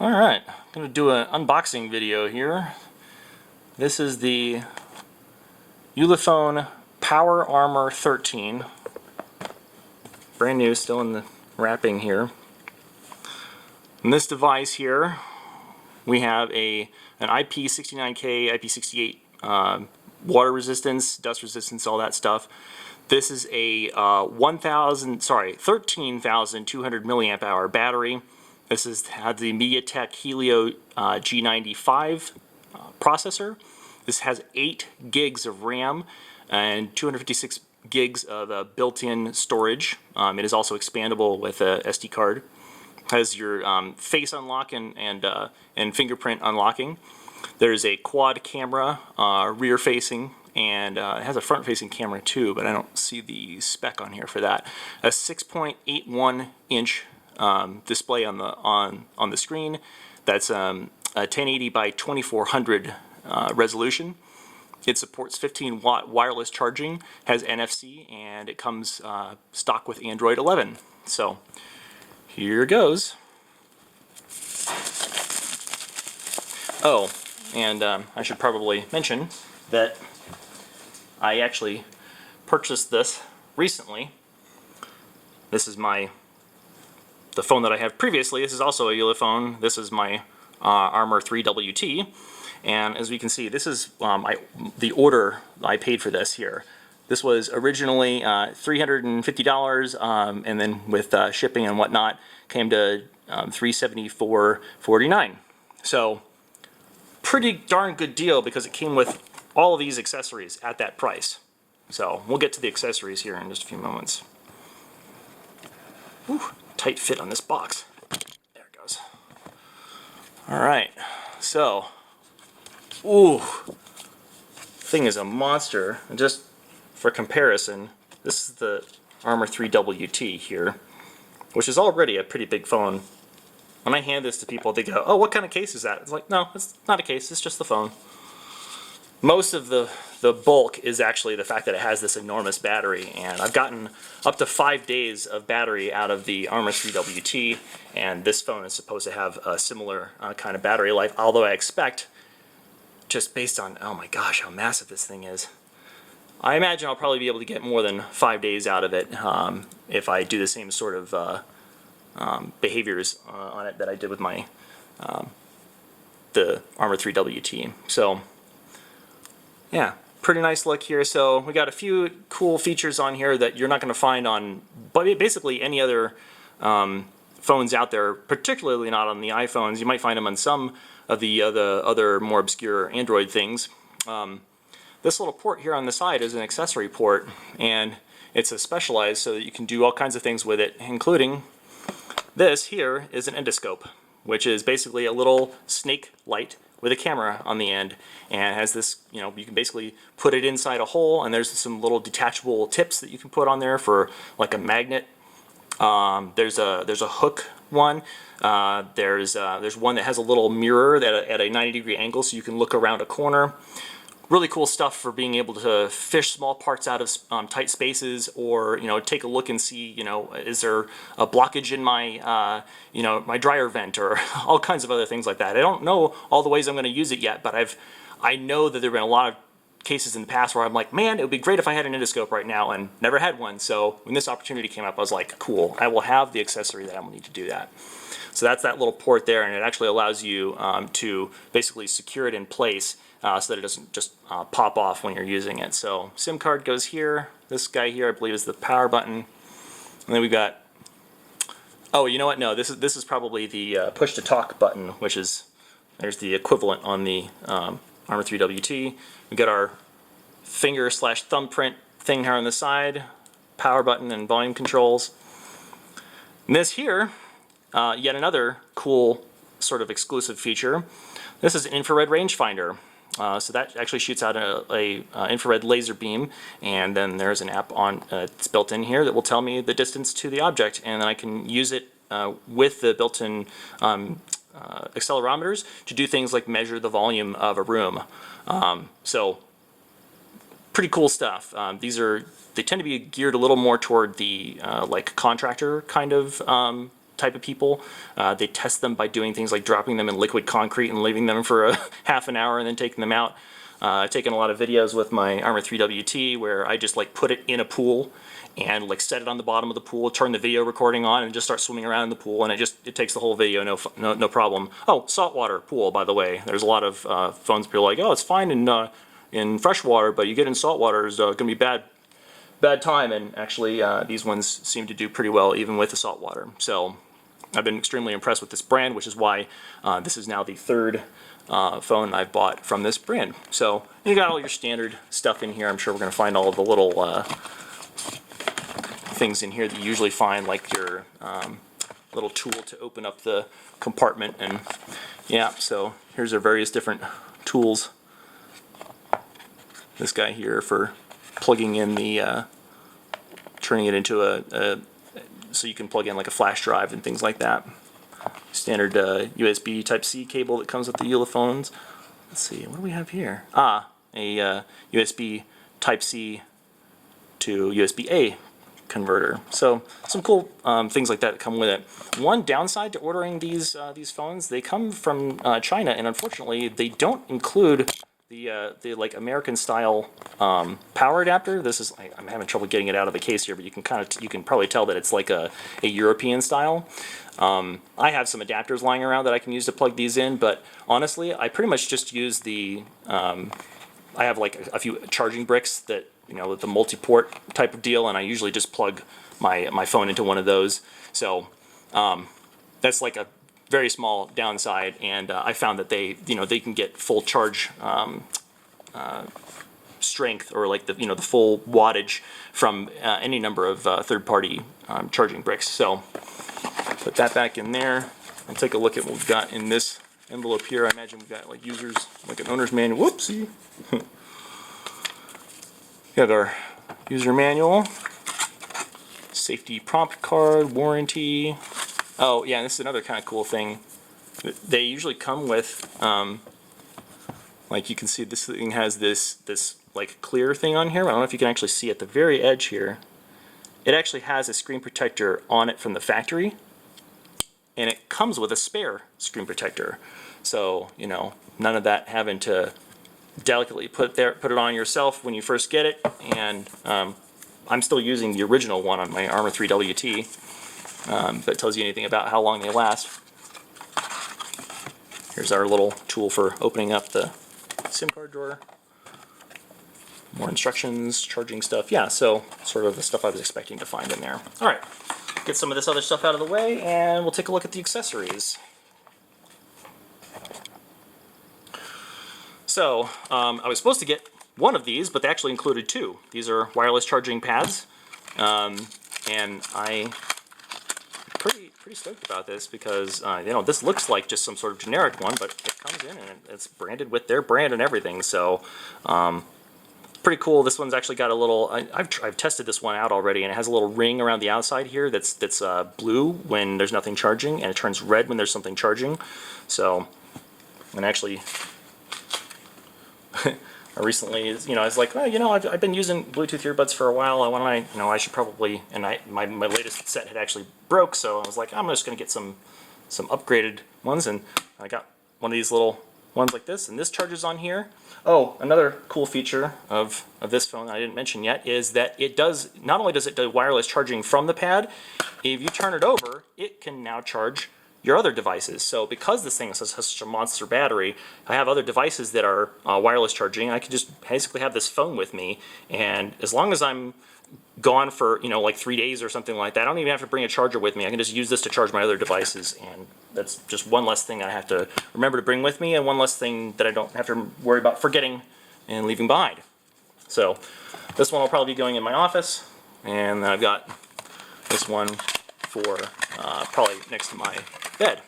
Alright, I'm going to do an unboxing video here. This is the Ulefone Power Armor 13. Brand new, still in the wrapping here. In this device here, we have an IP69K, IP68 water resistance, dust resistance, all that stuff. This is a 13,200 milliamp hour battery. This has the MediaTek Helio G95 processor. This has 8 gigs of RAM and 256 gigs of built-in storage. It is also expandable with a SD card. Has your face unlock and fingerprint unlocking. There's a quad camera, rear-facing, and it has a front-facing camera too, but I don't see the spec on here for that. A 6.81 inch display on the screen. That's a 1080 by 2400 resolution. It supports 15-watt wireless charging, has NFC, and it comes stock with Android 11. So here goes. Oh, and I should probably mention that I actually purchased this recently. This is the phone that I have previously. This is also a Ulefone. This is my Armor 3WT, and as we can see, this is the order I paid for this here. This was originally $350, and then with shipping and whatnot, came to $374.49. So pretty darn good deal because it came with all of these accessories at that price. So we'll get to the accessories here in just a few moments. Whew. Tight fit on this box. There it goes. Alright, so, ooh, thing is a monster. And just for comparison, this is the Armor 3WT here, which is already a pretty big phone. When I hand this to people, they go, "Oh, what kind of case is that?" It's like, no, it's not a case, it's just the phone. Most of the bulk is actually the fact that it has this enormous battery, and I've gotten up to 5 days of battery out of the Armor 3WT, and this phone is supposed to have a similar kind of battery life, although I expect, just based on, oh my gosh, how massive this thing is, I imagine I'll probably be able to get more than 5 days out of it if I do the same sort of behaviors on it that I did with my the Armor 3WT. So yeah, pretty nice look here. So we got a few cool features on here that you're not going to find on basically any other phones out there, particularly not on the iPhones. You might find them on some of the other more obscure Android things. This little port here on the side is an accessory port, and it's a specialized so that you can do all kinds of things with it, including this here is an endoscope, which is basically a little snake light with a camera on the end, and has this, you can basically put it inside a hole, and there's some little detachable tips that you can put on there for like a magnet. There's a hook one. There's one that has a little mirror that at a 90-degree angle, so you can look around a corner. Really cool stuff for being able to fish small parts out of tight spaces, or take a look and see, is there a blockage in my my dryer vent, or all kinds of other things like that. I don't know all the ways I'm going to use it yet, but I know that there have been a lot of cases in the past where I'm like, man, it would be great if I had an endoscope right now, and never had one. So when this opportunity came up, I was like, cool, I will have the accessory that I will need to do that. So that's that little port there, and it actually allows you to basically secure it in place so that it doesn't just pop off when you're using it. So SIM card goes here. This guy here, I believe, is the power button. And then we've got, oh, you know what? No, this is probably the push to talk button, which is, there's the equivalent on the Armor 3WT. We got our finger/thumbprint thing here on the side, power button and volume controls. And this here, yet another cool sort of exclusive feature. This is an infrared rangefinder. So that actually shoots out a infrared laser beam, and then there's an app it's built in here that will tell me the distance to the object, and then I can use it with the built-in accelerometers to do things like measure the volume of a room. So pretty cool stuff. They tend to be geared a little more toward the like contractor kind of type of people. They test them by doing things like dropping them in liquid concrete and leaving them for a half an hour and then taking them out. I've taken a lot of videos with my Armor 3WT where I just like put it in a pool and like set it on the bottom of the pool, turn the video recording on, and just start swimming around in the pool, and it takes the whole video, no problem. Oh, saltwater pool, by the way. There's a lot of phones people are like, oh, it's fine in freshwater, but you get in saltwater, it's going to be bad time. And actually, these ones seem to do pretty well even with the saltwater. So I've been extremely impressed with this brand, which is why this is now the third phone I've bought from this brand. So you got all your standard stuff in here. I'm sure we're going to find all of the little things in here that you usually find, like your little tool to open up the compartment. And yeah, so here's our various different tools. This guy here for plugging in the turning it into a so you can plug in like a flash drive and things like that. Standard USB Type-C cable that comes with the Ulefone. Let's see, what do we have here? A USB Type-C to USB-A converter. So some cool things like that come with it. One downside to ordering these phones, they come from China, and unfortunately they don't include the like American style power adapter. This is, I'm having trouble getting it out of the case here, but you can probably tell that it's like a European style. I have some adapters lying around that I can use to plug these in, but honestly, I pretty much just use the I have like a few charging bricks that, you know, with the multi-port type of deal, and I usually just plug my phone into one of those. So that's like a very small downside, and I found that they can get full charge strength, or like the full wattage from any number of third-party charging bricks. So put that back in there and take a look at what we've got in this envelope here. I imagine we've got like like an owner's manual. Whoopsie. Got our user manual, safety prompt card, warranty. Oh yeah, and this is another kind of cool thing. They usually come with, like you can see, this thing has this like clear thing on here. I don't know if you can actually see at the very edge here. It actually has a screen protector on it from the factory, and it comes with a spare screen protector. So none of that having to delicately put it on yourself when you first get it. And I'm still using the original one on my Armor 3WT. If it tells you anything about how long they last. Here's our little tool for opening up the SIM card drawer. More instructions, charging stuff. Yeah, so sort of the stuff I was expecting to find in there. All right, get some of this other stuff out of the way, and we'll take a look at the accessories. So I was supposed to get one of these, but they actually included two. These are wireless charging pads, and I'm pretty stoked about this because this looks like just some sort of generic one, but it comes in and it's branded with their brand and everything. So pretty cool. This one's actually got a little. I've tested this one out already, and it has a little ring around the outside here that's blue when there's nothing charging, and it turns red when there's something charging. So, and actually. Recently, I was like, well, I've been using Bluetooth earbuds for a while. I should probably, and my latest set had actually broke, so I was like, I'm just gonna get some upgraded ones, and I got one of these little ones like this, and this charges on here. Oh, another cool feature of this phone I didn't mention yet is that it does, not only does it do wireless charging from the pad, if you turn it over, it can now charge your other devices. So because this thing has such a monster battery, I have other devices that are wireless charging. I can just basically have this phone with me, and as long as I'm gone for like 3 days or something like that, I don't even have to bring a charger with me. I can just use this to charge my other devices, and that's just one less thing I have to remember to bring with me, and one less thing that I don't have to worry about forgetting and leaving behind. So this one will probably be going in my office, and then I've got this one for probably next to my bed.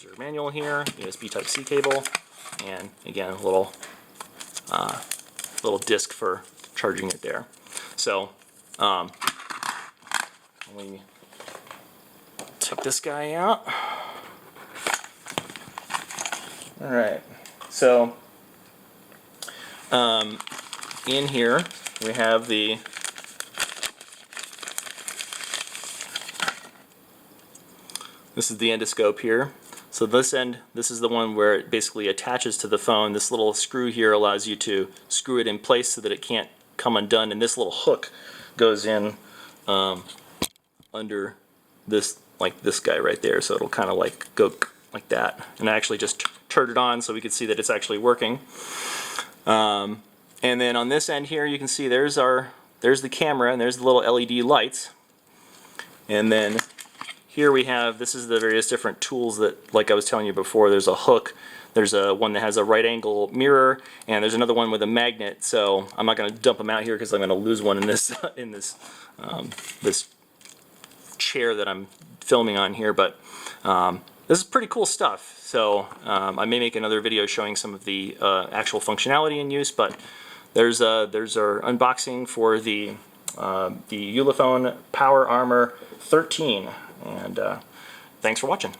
User manual here, USB Type-C cable, and again a little disc for charging it there. So we took this guy out. All right, so in here we have the This is the endoscope here. So this end, this is the one where it basically attaches to the phone. This little screw here allows you to screw it in place so that it can't come undone, and this little hook goes in under this, like this guy right there, so it'll kind of like go like that. And I actually just turned it on so we could see that it's actually working. And then on this end here you can see there's the camera and there's the little LED lights. And then here we have, this is the various different tools that, like I was telling you before, there's a hook, there's one that has a right angle mirror, and there's another one with a magnet. So I'm not going to dump them out here because I'm going to lose one in this this chair that I'm filming on here. But this is pretty cool stuff. So I may make another video showing some of the actual functionality in use. But there's our unboxing for the Ulefone Power Armor 13. And thanks for watching.